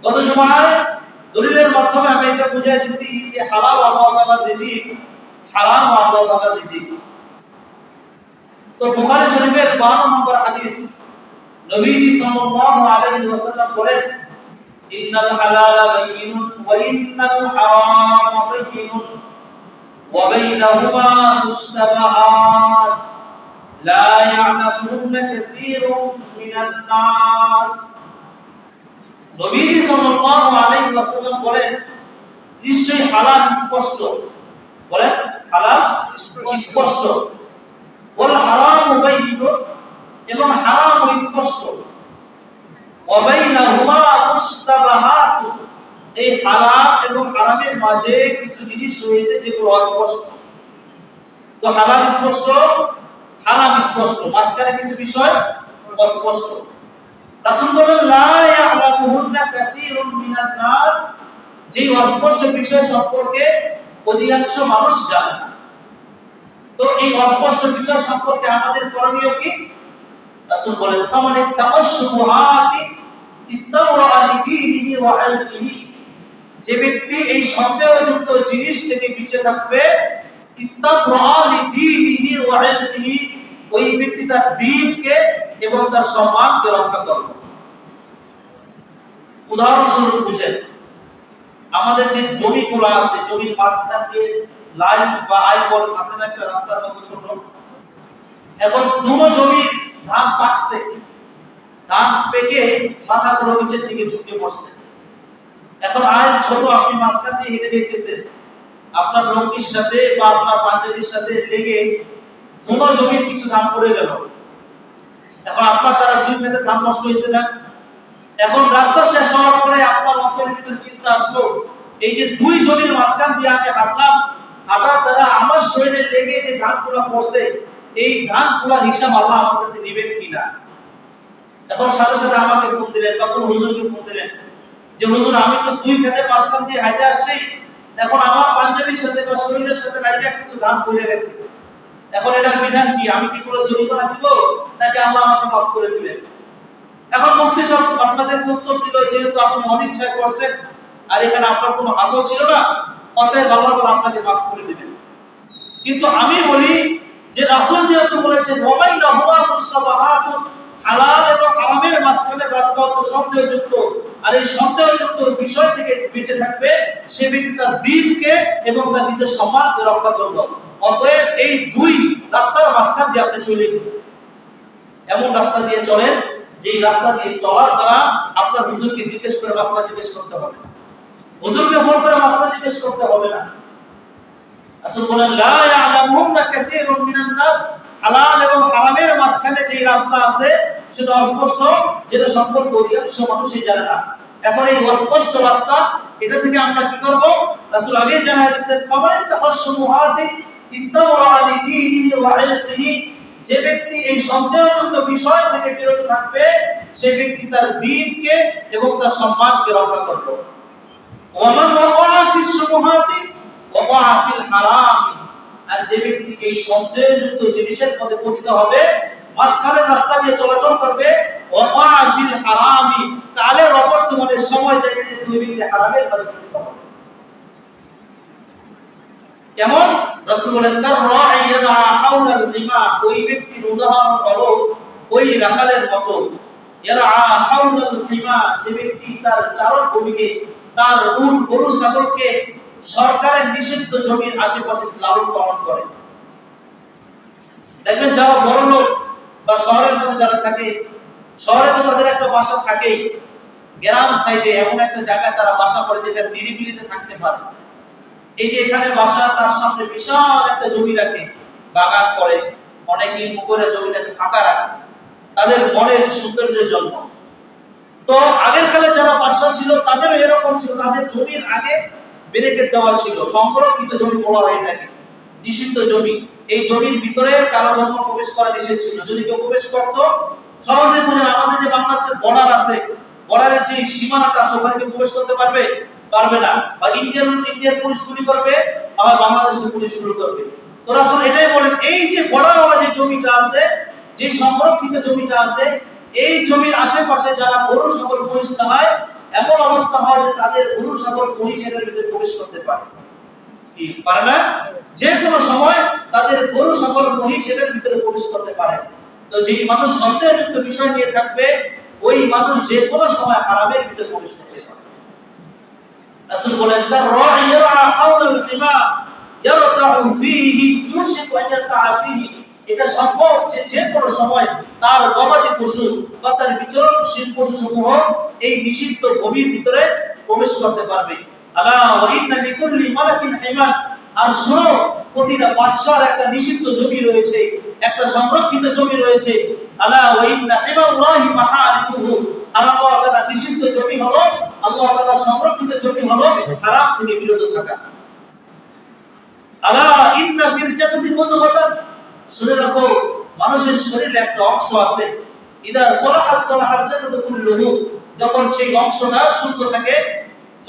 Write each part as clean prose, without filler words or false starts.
গত জুমায় দলিলের মাধ্যমে আমি এটা বুঝিয়ে দিছি যে হালাল আল্লাহ তাআলার রিজিক, হারাম আল্লাহ তাআলার রিজিক। তো বুখারী শরীফের 52 নম্বর হাদিস, নবীজি সাল্লাল্লাহু আলাইহি ওয়াসাল্লাম বলেন, ইন্নাল হালালা বাইয়িনুন ওয়া ইন্নাল হারামা বাইয়িনুন ওয়া বাইনাহুমা মুশতাবাহাত লা ইয়া'লামুনা কাসীরুম মিনান নাস। নবীজি সাল্লাল্লাহু আলাইহি ওয়াসাল্লাম বলেন, নিশ্চয়ই হালাল স্পষ্ট। বলেন হালাল স্পষ্ট, ওয়াল হারাম বাইয়িনুন, এবং হারাম স্পষ্ট, ওয়া বাইনাহুমা মুশতাবাহাত, এই হালাল এবং হারামের মাঝে কিছু জিনিস রয়েছে যেগুলো অস্পষ্ট। তো হালাল স্পষ্ট, হারাম স্পষ্ট, মাঝখানে কিছু বিষয় অস্পষ্ট। রাসূল বলেন, লা ইয়া'লামুনা কাসীরুম মিনান নাস, যে অস্পষ্ট বিষয় সম্পর্কে অধিকাংশ মানুষ জানে না। তো এই অস্পষ্ট বিষয় সম্পর্কে আমাদের করণীয় কি? রাসূল বলেন, ফামানে তামাশশুবুহাতি ইস্তাওরা লিদীনিহি ওয়া ইলমিহি, যে ব্যক্তি এই সন্দেহযুক্ত জিনিস থেকে বেঁচে থাকবে, ইস্তাওরা লিদীনিহি ওয়া ইলমিহি, ওই ব্যক্তি তার দ্বীনকে এবং তার সম্মানকে রক্ষা করবে। উদাহরণস্বরূপ বুঝেন, আমাদের যে জমিগুলো আছে, জমির মাঝখান দিয়ে লাইন বা আইবল আছে না, একটা রাস্তার মতো ছোট, এখন দুটো জমির ধান পাকছে, ধান পেকে মাথাগুলো নিচের দিকে ঝুঁকে পড়ছে। এখন আইল ছোট, আপনি মাঝখান দিয়ে হেঁটে যাইতেছেন, আপনার লঙ্গির সাথে বা আপনার পাঞ্জাবির সাথে লেগে দুটো জমির কিছু ধান পড়ে গেল। এখন আপনার দ্বারা দুই ক্ষেতে ধান নষ্ট হয়েছে না? এখন রাস্তা শেষ হওয়ার পরে আপনার অন্তরের ভিতরে চিন্তা আসলো, এই যে দুই জমির মাঝখান দিয়ে আমি হাঁটলাম, হাঁটার দ্বারা আমার শরীরে লেগে যে ধানগুলো পড়ছে, এই ধানগুলোর হিসাব আল্লাহ আমার কাছে নেবেন কিনা। এখন সাথে সাথে আমাকে ফোন দিলেন বা কোন হুজুরকে ফোন দিলেন যে, হুজুর আমি তো দুই ক্ষেতের মাঝখান দিয়ে হাঁটে আসছি, এখন আমার পাঞ্জাবির সাথে বা শরীরের সাথে লাগিয়ে কিছু ধান পড়ে গেছে, এখন এটার বিধান কি? আমি কি কোনো জরিমানা দিব নাকি আল্লাহ আমাকে মাফ করে দিবেন? এখন মুফতি সাহেব আপনাদের উত্তর দিল, যেহেতু আপনি অনিচ্ছায় করছেন আর এখানে আপনার কোনো হাতও ছিল না, অতএব আল্লাহ তাআলা আপনাকে মাফ করে দিবেন। কিন্তু আমি বলি যে রাসূল যেহেতু বলেছেন ওয়াবাইনাহুমা মুশতাবাহাত, হালাল এবং হারামের মাঝখানে রাস্তা হচ্ছে সন্দেহযুক্ত, আর এই সন্দেহযুক্ত বিষয় থেকে বেঁচে থাকবে সে ব্যক্তি তার দ্বীনকে এবং তার নিজের সম্মানকে রক্ষা করবে। অতএব এই দুই রাস্তার মাঝখান দিয়ে আপনি চলে এমন রাস্তা দিয়ে চলেন যে রাস্তা দিয়ে চলার দ্বারা আপনার হুজুরকে জিজ্ঞেস করে মাসলা জিজ্ঞেস করতে হবে না, হুজুরকে ফোন করে মাসলা জিজ্ঞেস করতে হবে না। রাসূল বলেন, লা ইয়া'লামুনা কাসীরুম মিনান নাস, হালাল এবং হারামের মাঝখানে যে রাস্তা আছে সেটা অস্পষ্ট, যেটা সম্পর্কে অধিকাংশ মানুষই জানে না। এখন এই অস্পষ্ট রাস্তা, এটা থেকে আমরা কি করব? রাসূল আগে জানায় দিয়েছেন, ফামান তাহাশশুবুহাতি ইস্তাওরা লিদীনিহি ওয়া ইলমিহি, যে ব্যক্তি এই সন্দেহযুক্ত বিষয় থেকে বিরত থাকবে সে ব্যক্তি তার দ্বীনকে এবং তার সম্মানকে রক্ষা করবে। ওয়ামান ওয়াকা ফিস শুবুহাতি ওয়াকা ফিল হারাম, আর যে ব্যক্তি এই সন্দেহযুক্ত জিনিসের মধ্যে পতিত হবে, মাঝখানের রাস্তা দিয়ে চলাচল করবে, ওয়াকা ফিল হারামি, কালের অবর্তমানে সময় যাইতে যেতে ওই ব্যক্তি হারামের মধ্যে পতিত হবে। কেমন? রাসূল বলেন, তার রাইয়ানা হাওলাল হিমা, ওই ব্যক্তির উদাহরণ হলো ওই রাখালের মতো, ইয়ারা হাওলাল হিমা, যে ব্যক্তি তার চারণভূমিকে, তার উট গরু ছাগলকে সরকারের নিষিদ্ধ জমির আশেপাশে লালন পালন করে। দেখবেন যারা বড় লোক বা শহরের মধ্যে যারা থাকে, শহরে তো তাদের একটা বাসা থাকেই, গ্রাম সাইডে এমন একটা জায়গায় তারা বাসা করে যেখানে নিরিবিলিতে থাকতে পারে। এই যে এখানে বাসা, তার সামনে বিশাল একটা জমি রাখে, বাগান করে, অনেকেই পুকুরে জমিটাকে ফাঁকা রাখে তাদের মনের সৌন্দর্যের জন্য। তো আগের কালে যারা বাসা ছিল তাদেরও এরকম ছিল, তাদের জমির আগে ব্যারিকেড দেওয়া ছিল, সংরক্ষিত জমি বলা হয় এটাকে, নিষিদ্ধ জমি। এই জমির ভিতরে কারো জন্য প্রবেশ করা নিষেধ ছিল। যদি কেউ প্রবেশ করত, সহজে বুঝেন, আমাদের যে বাংলাদেশের বর্ডার আছে, বর্ডারের যে সীমানাটা আছে ওখানে কেউ প্রবেশ করতে পারবে না, বা ইন্ডিয়ান পুলিশ গুলি করবে, আর বাংলাদেশের পুলিশ গুলি করবে। তো রাসূল এটাই বলেন, এই যে বর্ডারওয়ালা যে জমিটা আছে, যে সংরক্ষিত জমিটা আছে, এই জমির আশেপাশে যারা গরু ছাগল মহিষ চালায় এমন অবস্থা হয় যে তাদের গরু ছাগল মহিষ এর ভিতরে প্রবেশ করতে পারে, কি পারে না? যে কোনো সময় তাদের গরু ছাগল মহিষ এর ভিতরে প্রবেশ করতে পারে। তো যেই মানুষ সন্দেহযুক্ত বিষয় নিয়ে থাকবে ওই মানুষ যে কোনো সময় হারামের ভিতরে প্রবেশ করতে পারে। রাসূল বলেন রাই ইয়ারা হাওলাল হিমা ইয়ারতাউ ফীহি ইউশিকু আন ইয়ারতা ফীহি, এটা সম্ভব যে যে কোনো সময় তার গবাদি পশু বা তার বিচরণশীল পশুসমূহ এই নিষিদ্ধ ভূমির ভিতরে প্রবেশ করতে পারবে। আলা ওয়া ইন্না লিকুল্লি মালাকিন হিমান, আর শোনো প্রতিটা বাদশার একটা নিষিদ্ধ জমি রয়েছে, একটা সংরক্ষিত জমি রয়েছে। আলা ওয়া ইন্না হিমাল্লাহি মাহারিমুহু, আল্লাহ তাআলা নিষিদ্ধ জমি হলো, আল্লাহ তাআলা সংরক্ষিত জমি হলো হারাম থেকে বিরত থাকা। আলা ইন্না ফিল জাসাদি মুদগাতান, শুনে রাখো মানুষের শরীরে একটা অংশ আছে, ইদা সলাহাত সলাহাল জাসাদু কুল্লুহু, যখন সেই অংশটা সুস্থ থাকে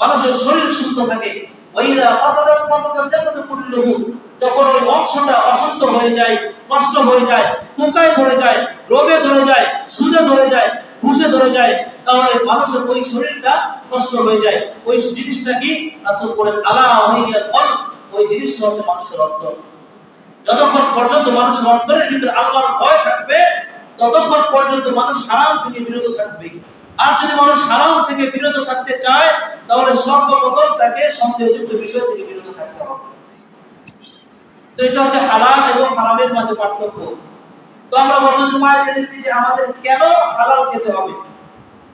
মানুষের শরীর সুস্থ থাকে। ওয়া ইদা ফাসাদাত ফাসাদাল জাসাদু কুল্লুহু, যখন ওই অংশটা অসুস্থ হয়ে যায়, নষ্ট হয়ে যায়, পোকায় ধরে যায়, রোগে ধরে যায়, সুজে ধরে যায়, ঘুষে ধরে যায়, তাহলে মানুষের ওই শরীরটা নষ্ট হয়ে যায়। ওই জিনিসটা কি? রাসূল বলেন আলা ওয়াহিয়াল কলব, ওই জিনিসটা হচ্ছে মানুষের অন্তর। যতক্ষণ পর্যন্ত মানুষের অন্তরের ভিতরে আল্লাহর ভয় থাকবে ততক্ষণ পর্যন্ত মানুষ হারাম থেকে বিরত থাকবে। আর যদি মানুষ হারাম থেকে বিরত থাকতে চায় তাহলে সর্বপ্রথম তাকে সন্দেহযুক্ত বিষয় থেকে বিরত থাকতে হবে। তো এটা হচ্ছে হালাল এবং হারামের মাঝে পার্থক্য। তো আমরা গত জুমায় জেনেছি যে আমাদের কেন হালাল খেতে হবে,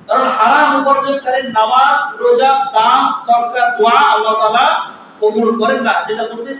কারণ হারাম উপার্জনকারীর নামাজ, রোজা, দান, সদকা, দোয়া আল্লাহ তাআলা কবুল করেন না, যেটা মুসলিম